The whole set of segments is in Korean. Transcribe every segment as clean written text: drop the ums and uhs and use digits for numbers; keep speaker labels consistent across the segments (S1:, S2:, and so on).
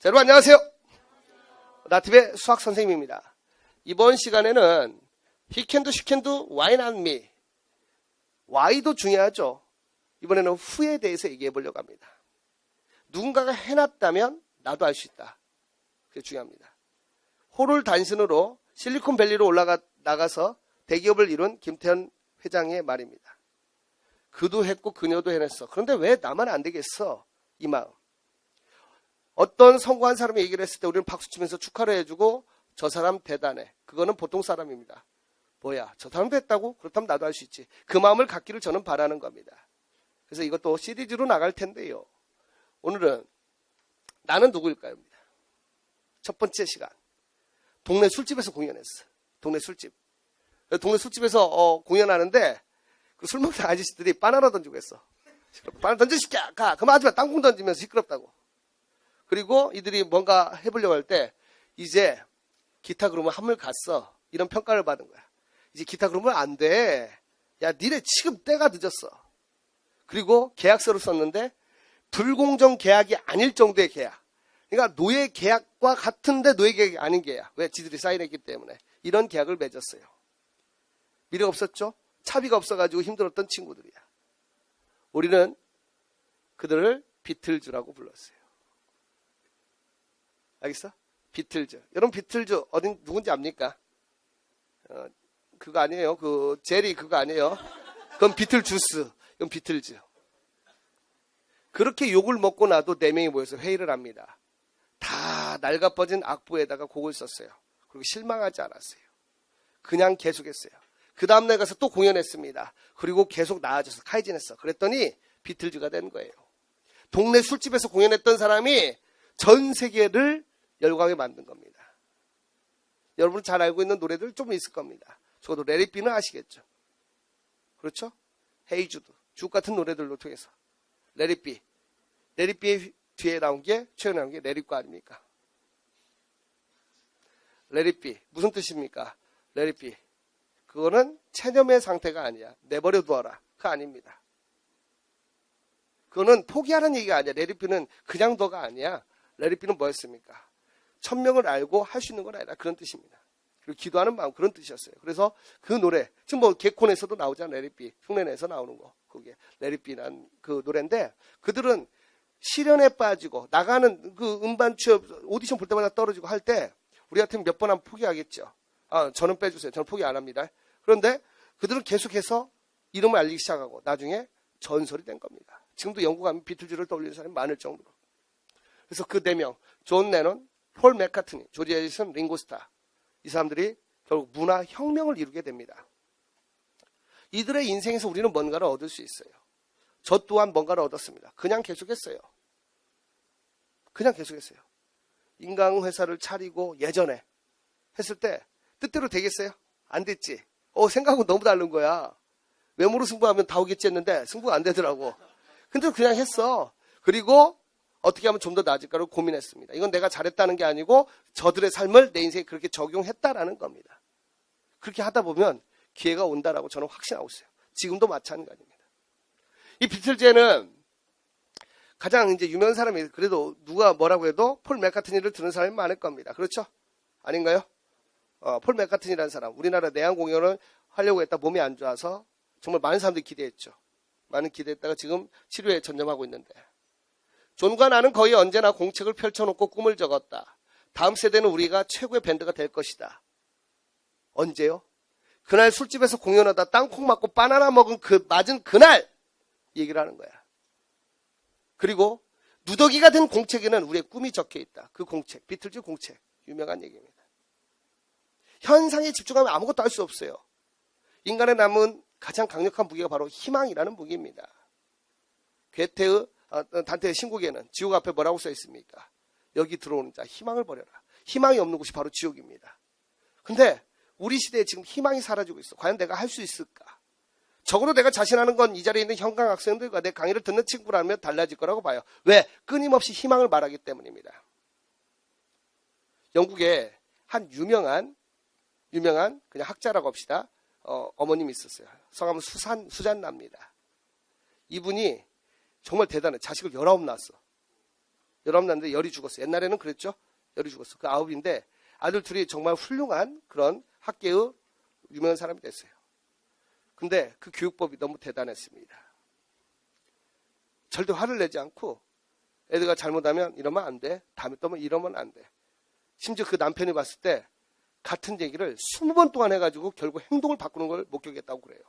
S1: 자, 여러분 안녕하세요. 나티브의 수학 선생님입니다. 이번 시간에는 He can do, she can do, why not me? why도 중요하죠. 이번에는 who에 대해서 얘기해 보려고 합니다. 누군가가 해놨다면 나도 할 수 있다. 그게 중요합니다. 호를 단신으로 실리콘밸리로 나가서 대기업을 이룬 김태현 회장의 말입니다. 그도 했고 그녀도 해냈어. 그런데 왜 나만 안 되겠어? 이 마음. 어떤 성공한 사람이 얘기를 했을 때 우리는 박수치면서 축하를 해주고 저 사람 대단해. 그거는 보통 사람입니다. 뭐야, 저 사람도 했다고? 그렇다면 나도 할 수 있지. 그 마음을 갖기를 저는 바라는 겁니다. 그래서 이것도 시리즈로 나갈 텐데요. 오늘은 나는 누구일까요? 첫 번째 시간. 동네 술집에서 공연했어. 동네 술집. 동네 술집에서 공연하는데 그 술 먹는 아저씨들이 바나나 던지고 했어. 바나나 던지시켜! 가! 그만 하지 마! 땅콩 던지면서 시끄럽다고. 그리고 이들이 뭔가 해보려고 할 때 이제 기타 그룹은 한물 갔어. 이런 평가를 받은 거야. 이제 기타 그룹은 안 돼. 야, 니네 지금 때가 늦었어. 그리고 계약서를 썼는데 불공정 계약이 아닐 정도의 계약. 그러니까 노예 계약과 같은데 노예 계약이 아닌 계약. 왜? 지들이 사인했기 때문에. 이런 계약을 맺었어요. 미래가 없었죠? 차비가 없어가지고 힘들었던 친구들이야. 우리는 그들을 비틀즈라고 불렀어요. 알겠어? 비틀즈. 여러분 비틀즈 어딘 누군지 압니까? 그거 아니에요. 그 제리 그거 아니에요. 그건 비틀주스. 이건 비틀즈. 그렇게 욕을 먹고 나도 4명이 모여서 회의를 합니다. 다 낡아빠진 악보에다가 곡을 썼어요. 그리고 실망하지 않았어요. 그냥 계속했어요. 그 다음날 가서 또 공연했습니다. 그리고 계속 나아져서 카이진했어. 그랬더니 비틀즈가 된 거예요. 동네 술집에서 공연했던 사람이 전 세계를 열광에 만든 겁니다. 여러분 잘 알고 있는 노래들 좀 있을 겁니다. 적어도 레리비는 아시겠죠? 그렇죠? 헤이주드, 주옥 같은 노래들로 통해서 레리비, 레리비의 뒤에 나온 게 최근에 나온 게 레리과 아닙니까? 레리비 무슨 뜻입니까? 레리비 그거는 체념의 상태가 아니야. 내버려 두어라. 그거 아닙니다. 그거는 포기하는 얘기가 아니야. 레리비는 그냥 둬가 아니야. 레리비는 뭐였습니까? 천명을 알고 할 수 있는 건 아니라 그런 뜻입니다. 그리고 기도하는 마음 그런 뜻이었어요. 그래서 그 노래 지금 뭐 개콘에서도 나오잖아. 레리비 흉내내서 나오는 거 그게 레리비란 그 노래인데 그들은 시련에 빠지고 나가는 그 음반 취업 오디션 볼 때마다 떨어지고 할 때 우리 같으면 몇 번 하면 포기하겠죠. 아 저는 빼주세요. 저는 포기 안 합니다. 그런데 그들은 계속해서 이름을 알리기 시작하고 나중에 전설이 된 겁니다. 지금도 영국 가면 비틀즈를 떠올리는 사람이 많을 정도로. 그래서 그 4명 존 레논, 폴 맥카트니, 조지 해리슨, 링고 스타 이 사람들이 결국 문화 혁명을 이루게 됩니다. 이들의 인생에서 우리는 뭔가를 얻을 수 있어요. 저 또한 뭔가를 얻었습니다. 그냥 계속했어요. 그냥 계속했어요. 인강회사를 차리고 예전에 했을 때 뜻대로 되겠어요? 안 됐지. 생각은 너무 다른 거야. 외모로 승부하면 다 오겠지 했는데 승부가 안 되더라고. 근데 그냥 했어. 그리고 어떻게 하면 좀 더 나아질까를 고민했습니다. 이건 내가 잘했다는 게 아니고 저들의 삶을 내 인생에 그렇게 적용했다라는 겁니다. 그렇게 하다 보면 기회가 온다라고 저는 확신하고 있어요. 지금도 마찬가지입니다. 이 비틀즈는 가장 이제 유명한 사람이 그래도 누가 뭐라고 해도 폴 맥카트니를 듣는 사람이 많을 겁니다. 그렇죠? 아닌가요? 폴 맥카트니라는 사람 우리나라 내한 공연을 하려고 했다 몸이 안 좋아서 정말 많은 사람들이 기대했죠. 많은 기대했다가 지금 치료에 전념하고 있는데 존과 나는 거의 언제나 공책을 펼쳐놓고 꿈을 적었다. 다음 세대는 우리가 최고의 밴드가 될 것이다. 언제요? 그날 술집에서 공연하다 땅콩 맞고 바나나 맞은 그날 얘기를 하는 거야. 그리고 누더기가 된 공책에는 우리의 꿈이 적혀 있다. 그 공책, 비틀즈 공책. 유명한 얘기입니다. 현상에 집중하면 아무것도 할 수 없어요. 인간의 남은 가장 강력한 무기가 바로 희망이라는 무기입니다. 단테의 신곡에는 지옥 앞에 뭐라고 써 있습니까? 여기 들어오는 자 희망을 버려라. 희망이 없는 곳이 바로 지옥입니다. 근데 우리 시대에 지금 희망이 사라지고 있어. 과연 내가 할 수 있을까? 적어도 내가 자신하는 건 이 자리에 있는 현강 학생들과 내 강의를 듣는 친구라면 달라질 거라고 봐요. 왜? 끊임없이 희망을 말하기 때문입니다. 영국에 한 유명한 그냥 학자라고 합시다. 어머님이 있었어요. 성함은 수잔나입니다. 이분이 정말 대단해. 자식을 19 낳았어. 열아홉 낳는데 열이 죽었어. 옛날에는 그랬죠. 열이 죽었어. 그 아홉인데 아들 둘이 정말 훌륭한 그런 학계의 유명한 사람이 됐어요. 근데 그 교육법이 너무 대단했습니다. 절대 화를 내지 않고 애들가 잘못하면 이러면 안 돼. 다음에 또 이러면 안 돼. 심지어 그 남편이 봤을 때 같은 얘기를 20번 동안 해가지고 결국 행동을 바꾸는 걸 목격했다고 그래요.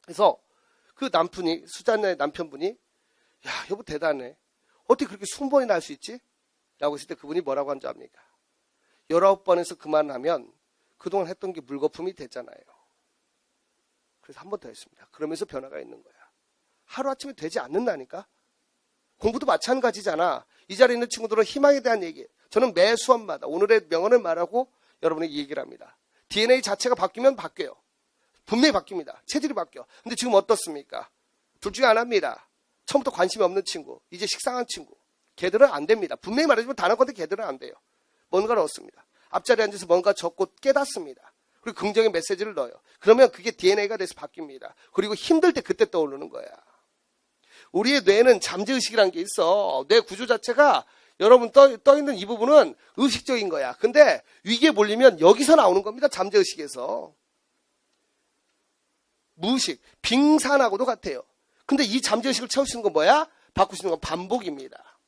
S1: 그래서 그 남편이, 수잔의 남편분이 야 여보 대단해. 어떻게 그렇게 20번이나 할 수 있지? 라고 했을 때 그분이 뭐라고 한 줄 압니까? 19번에서 그만하면 그동안 했던 게 물거품이 됐잖아요. 그래서 한 번 더 했습니다. 그러면서 변화가 있는 거야. 하루아침에 되지 않는다니까? 공부도 마찬가지잖아. 이 자리에 있는 친구들은 희망에 대한 얘기. 저는 매 수업마다 오늘의 명언을 말하고 여러분에게 얘기를 합니다. DNA 자체가 바뀌면 바뀌어요. 분명히 바뀝니다. 체질이 바뀌어. 근데 지금 어떻습니까? 둘 중에 하나입니다. 처음부터 관심이 없는 친구, 이제 식상한 친구. 걔들은 안 됩니다. 분명히 말해주면 단 한 건데 걔들은 안 돼요. 뭔가를 얻습니다. 앞자리에 앉아서 뭔가 적고 깨닫습니다. 그리고 긍정의 메시지를 넣어요. 그러면 그게 DNA가 돼서 바뀝니다. 그리고 힘들 때 그때 떠오르는 거야. 우리의 뇌는 잠재의식이라는 게 있어. 뇌 구조 자체가 여러분 떠 있는 이 부분은 의식적인 거야. 근데 위기에 몰리면 여기서 나오는 겁니다. 잠재의식에서. 무의식, 빙산하고도 같아요. 근데 이 잠재의식을 채우시는 건 뭐야? 바꾸시는 건 반복입니다.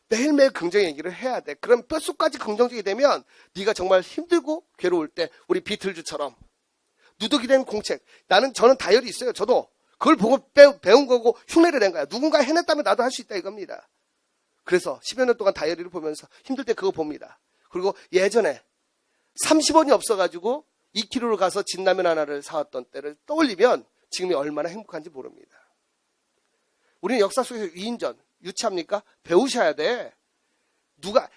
S1: 매일매일 긍정 얘기를 해야 돼. 그럼 뼛속까지 긍정적이 되면 네가 정말 힘들고 괴로울 때 우리 비틀즈처럼 누더기 된 공책. 저는 다이어리 있어요. 저도 그걸 보고 배운 거고 흉내를 낸 거야. 누군가 해냈다면 나도 할 수 있다 이겁니다. 그래서 10여 년 동안 다이어리를 보면서 힘들 때 그거 봅니다. 그리고 예전에 30원이 없어가지고 2kg를 가서 진라면 하나를 사왔던 때를 떠올리면 지금이 얼마나 행복한지 모릅니다. 우리는 역사 속에서 위인전, 유치합니까? 배우셔야 돼.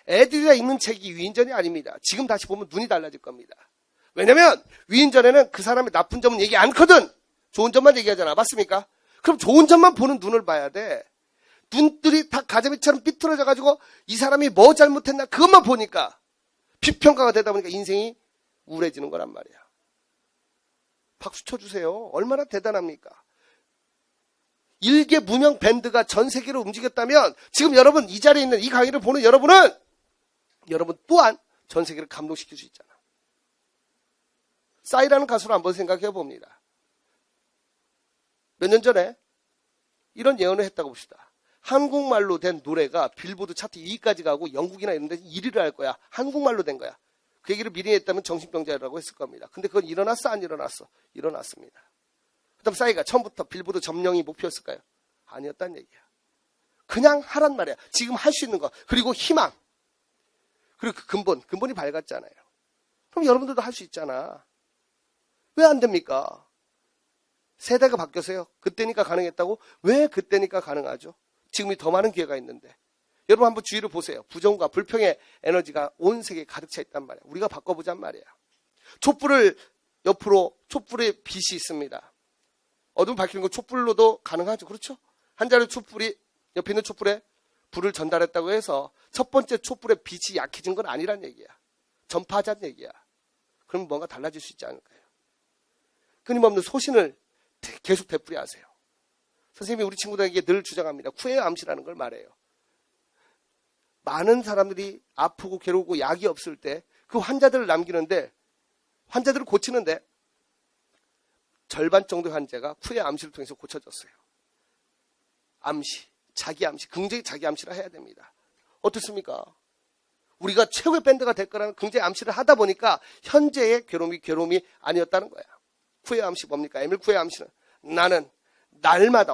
S1: 애들이 읽는 책이 위인전이 아닙니다. 지금 다시 보면 눈이 달라질 겁니다. 왜냐면 위인전에는 그 사람의 나쁜 점은 얘기 않거든. 좋은 점만 얘기하잖아. 맞습니까? 그럼 좋은 점만 보는 눈을 봐야 돼. 눈들이 다 가자미처럼 삐뚤어져가지고 이 사람이 뭐 잘못했나 그것만 보니까 비평가가 되다 보니까 인생이 우울해지는 거란 말이야. 박수 쳐주세요. 얼마나 대단합니까? 일개 무명 밴드가 전 세계로 움직였다면 지금 여러분 이 자리에 있는 이 강의를 보는 여러분 또한 전 세계를 감동시킬 수 있잖아. 싸이라는 가수를 한번 생각해 봅니다. 몇 년 전에 이런 예언을 했다고 봅시다. 한국말로 된 노래가 빌보드 차트 2위까지 가고 영국이나 이런 데서 1위를 할 거야. 한국말로 된 거야. 그 얘기를 미리 했다면 정신병자라고 했을 겁니다. 근데 그건 일어났어 안 일어났어? 일어났습니다. 그다음 싸이가 처음부터 빌보드 점령이 목표였을까요? 아니었단 얘기야. 그냥 하란 말이야. 지금 할 수 있는 거. 그리고 희망. 그리고 그 근본이 밝았잖아요. 그럼 여러분들도 할 수 있잖아. 왜 안 됩니까? 세대가 바뀌었어요. 그때니까 가능했다고? 왜 그때니까 가능하죠? 지금이 더 많은 기회가 있는데. 여러분 한번 주위를 보세요. 부정과 불평의 에너지가 온 세계에 가득 차 있단 말이야. 우리가 바꿔보잔 말이야. 촛불을 옆으로 촛불의 빛이 있습니다. 어둠 밝히는 거 촛불로도 가능하죠. 그렇죠? 한 자루 촛불이 옆에 있는 촛불에 불을 전달했다고 해서 첫 번째 촛불의 빛이 약해진 건 아니란 얘기야. 전파하자는 얘기야. 그럼 뭔가 달라질 수 있지 않을까요? 끊임없는 소신을 계속 되풀이하세요. 선생님이 우리 친구들에게 늘 주장합니다. 쿠에어 암시라는 걸 말해요. 많은 사람들이 아프고 괴롭고 약이 없을 때 그 환자들을 남기는데 환자들을 고치는데 절반 정도의 환자가 쿠에어 암시를 통해서 고쳐졌어요. 암시, 자기 암시, 긍정의 자기 암시를 해야 됩니다. 어떻습니까? 우리가 최고의 밴드가 될 거라는 긍정의 암시를 하다 보니까 현재의 괴로움이 아니었다는 거야. 쿠에어 암시 뭡니까? 에밀 쿠에어 암시는 나는 날마다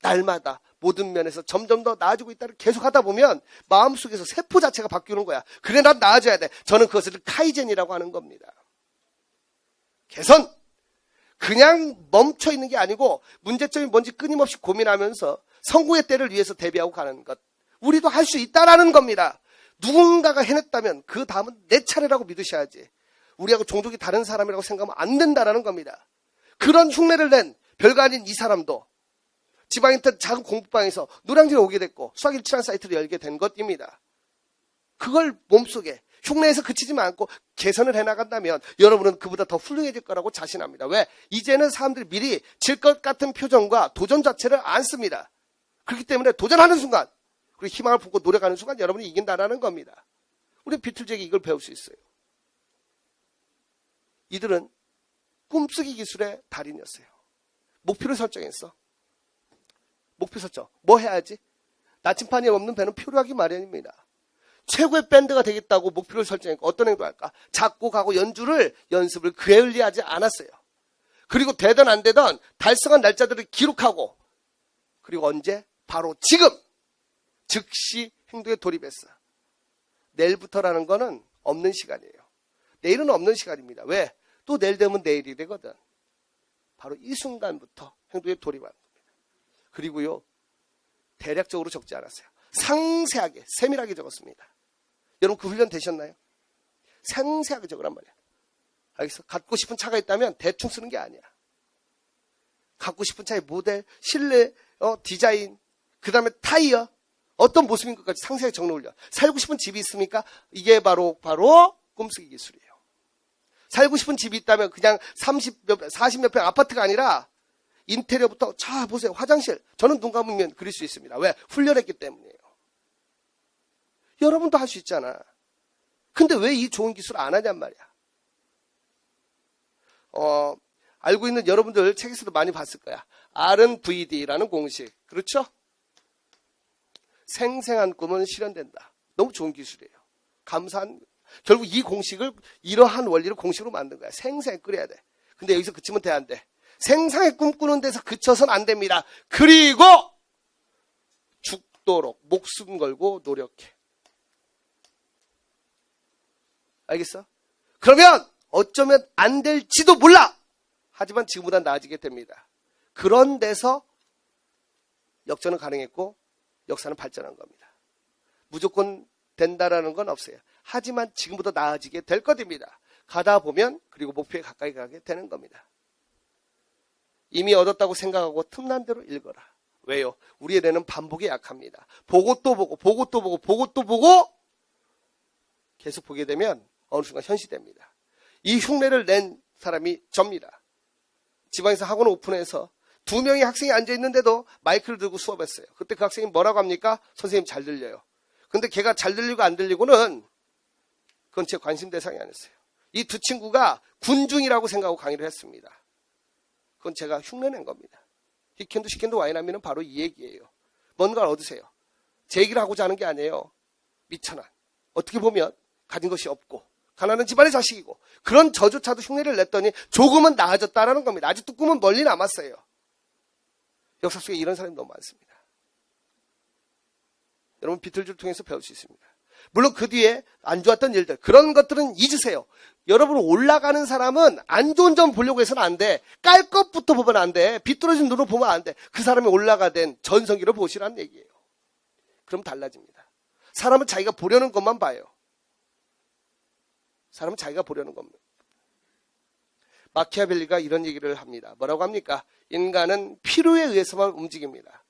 S1: 날마다 모든 면에서 점점 더 나아지고 있다를 계속 하다 보면 마음속에서 세포 자체가 바뀌는 거야. 그래 난 나아져야 돼. 저는 그것을 카이젠이라고 하는 겁니다. 개선. 그냥 멈춰 있는 게 아니고 문제점이 뭔지 끊임없이 고민하면서 성공의 때를 위해서 대비하고 가는 것. 우리도 할 수 있다라는 겁니다. 누군가가 해냈다면 그 다음은 내 차례라고 믿으셔야지. 우리하고 종족이 다른 사람이라고 생각하면 안 된다라는 겁니다. 그런 흉내를 낸 별거 아닌 이 사람도 지방에 있던 작은 공부방에서 노량진에 오게 됐고 수학일치라는 사이트를 열게 된 것입니다. 그걸 몸속에 흉내에서 그치지 않고 개선을 해나간다면 여러분은 그보다 더 훌륭해질 거라고 자신합니다. 왜? 이제는 사람들이 미리 질 것 같은 표정과 도전 자체를 안 씁니다. 그렇기 때문에 도전하는 순간 그리고 희망을 품고 노력하는 순간 여러분이 이긴다라는 겁니다. 우리 비틀즈에게 이걸 배울 수 있어요. 이들은 꿈쓰기 기술의 달인이었어요. 목표를 설정했어. 목표 설정. 뭐 해야지? 나침판이 없는 배는 표류하기 마련입니다. 최고의 밴드가 되겠다고 목표를 설정했고 어떤 행동할까? 작곡하고 연습을 게을리하지 않았어요. 그리고 되든 안 되든 달성한 날짜들을 기록하고 그리고 언제? 바로 지금! 즉시 행동에 돌입했어. 내일부터라는 거는 없는 시간이에요. 내일은 없는 시간입니다. 왜? 또 내일 되면 내일이 되거든. 바로 이 순간부터 행동에 돌입하는 겁니다. 그리고요, 대략적으로 적지 않았어요. 상세하게, 세밀하게 적었습니다. 여러분 그 훈련 되셨나요? 상세하게 적으란 말이야. 알겠어? 갖고 싶은 차가 있다면 대충 쓰는 게 아니야. 갖고 싶은 차의 모델, 실내, 디자인, 그 다음에 타이어, 어떤 모습인 것까지 상세하게 적어놓으려. 살고 싶은 집이 있습니까? 이게 바로 꿈쓰기 기술이에요. 살고 싶은 집이 있다면 그냥 40몇 평 아파트가 아니라 인테리어부터 자 보세요. 화장실. 저는 눈 감으면 그릴 수 있습니다. 왜? 훈련했기 때문이에요. 여러분도 할 수 있잖아. 근데 왜 이 좋은 기술 안 하냔 말이야. 알고 있는 여러분들 책에서도 많이 봤을 거야. R은 VD라는 공식. 그렇죠? 생생한 꿈은 실현된다. 너무 좋은 기술이에요. 감사한. 결국 이 공식을 이러한 원리를 공식으로 만든 거야. 생생히 끓여야 돼. 근데 여기서 그치면 돼, 안 돼? 생생히 꿈꾸는 데서 그쳐서는 안 됩니다. 그리고 죽도록 목숨 걸고 노력해. 알겠어? 그러면 어쩌면 안 될지도 몰라. 하지만 지금보다 나아지게 됩니다. 그런 데서 역전은 가능했고 역사는 발전한 겁니다. 무조건 된다라는 건 없어요. 하지만 지금보다 나아지게 될 것입니다. 가다 보면 그리고 목표에 가까이 가게 되는 겁니다. 이미 얻었다고 생각하고 틈난 대로 읽어라. 왜요? 우리의 뇌는 반복에 약합니다. 보고 또 보고 보고 또 보고 보고 또 보고 계속 보게 되면 어느 순간 현시됩니다. 이 흉내를 낸 사람이 접니다. 지방에서 학원 오픈해서 2명의 학생이 앉아있는데도 마이크를 들고 수업했어요. 그때 그 학생이 뭐라고 합니까? 선생님 잘 들려요. 근데 걔가 잘 들리고 안 들리고는 그건 제 관심 대상이 아니었어요. 이 두 친구가 군중이라고 생각하고 강의를 했습니다. 그건 제가 흉내낸 겁니다. 히켄도 와이나미는 바로 이 얘기예요. 뭔가를 얻으세요. 제 얘기를 하고자 하는 게 아니에요. 미천한. 어떻게 보면 가진 것이 없고 가난한 집안의 자식이고 그런 저조차도 흉내를 냈더니 조금은 나아졌다라는 겁니다. 아직도 꿈은 멀리 남았어요. 역사 속에 이런 사람이 너무 많습니다. 여러분 비틀즈를 통해서 배울 수 있습니다. 물론 그 뒤에 안 좋았던 일들 그런 것들은 잊으세요. 여러분 올라가는 사람은 안 좋은 점 보려고 해서는 안 돼. 깔 것부터 보면 안 돼. 비뚤어진 눈으로 보면 안 돼. 그 사람이 올라가된 전성기를 보시라는 얘기예요. 그럼 달라집니다. 사람은 자기가 보려는 것만 봐요. 사람은 자기가 보려는 겁니다. 마키아벨리가 이런 얘기를 합니다. 뭐라고 합니까? 인간은 필요에 의해서만 움직입니다.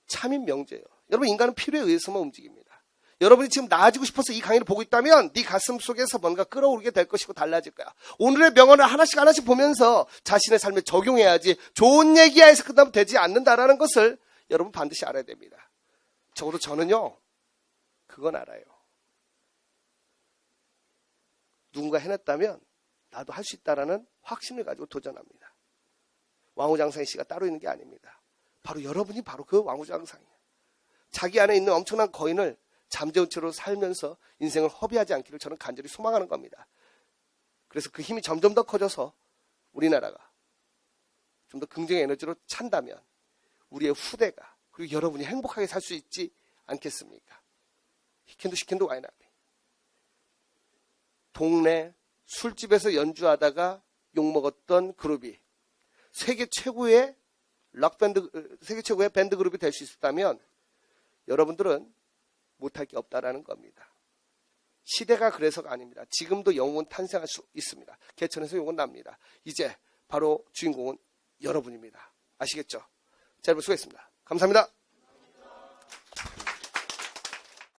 S1: 참인 명제예요. 여러분 인간은 필요에 의해서만 움직입니다. 여러분이 지금 나아지고 싶어서 이 강의를 보고 있다면 네 가슴 속에서 뭔가 끌어오르게 될 것이고 달라질 거야. 오늘의 명언을 하나씩 보면서 자신의 삶에 적용해야지 좋은 얘기야 해서 끝나면 되지 않는다라는 것을 여러분 반드시 알아야 됩니다. 적어도 저는요. 그건 알아요. 누군가 해냈다면 나도 할 수 있다라는 확신을 가지고 도전합니다. 왕후장상의 씨가 따로 있는 게 아닙니다. 바로 여러분이 바로 그 왕후장상이에요. 자기 안에 있는 엄청난 거인을 잠재운 채로 살면서 인생을 허비하지 않기를 저는 간절히 소망하는 겁니다. 그래서 그 힘이 점점 더 커져서 우리나라가 좀 더 긍정의 에너지로 찬다면 우리의 후대가 그리고 여러분이 행복하게 살 수 있지 않겠습니까? 히켄도 와이나미. 동네 술집에서 연주하다가 욕먹었던 그룹이 세계 최고의 밴드 그룹이 될 수 있었다면 여러분들은 못할 게 없다라는 겁니다. 시대가 그래서가 아닙니다. 지금도 영웅은 탄생할 수 있습니다. 개천에서 용은 납니다. 이제 바로 주인공은 여러분입니다. 아시겠죠? 자, 여러분 수고했습니다. 감사합니다.